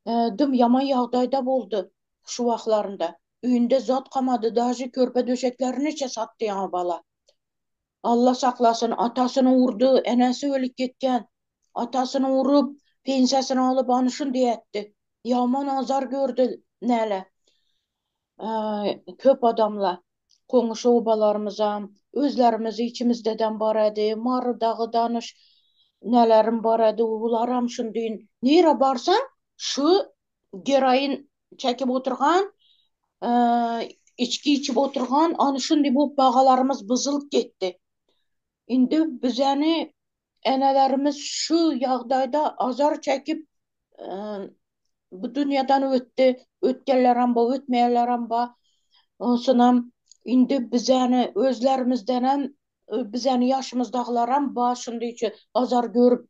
Dım yaman yağdayda oldu şu vaxtlarında. Üyünde zat kamadı, dahi körpe döşeklerini içe sattı ya bala. Allah saklasın, atasını vurdu, enesi ölüp gitken. Atasını vurup, pensiyasını alıp anışın diye etti. Yaman azar gördü nele. Köp adamla konuşu obalarımıza, özlerimizi içimizdeden barədi, marı dağı danış, nelerin barədi, uğularam şunduyin. Nere barsan, şu geroin çekip oturgan, e, içki içip oturgan, anışın diye bu bağalarımız bızılıp gitti. İndi bizəni enelerimiz şu yağdayda azar çekip e, bu dünyadan öttü. Ötkenlerin bu, ötmeyenlerin bu. Onsunam indi bizəni özlərimizdən bizəni yaşımızdakılar başında içi azar görüp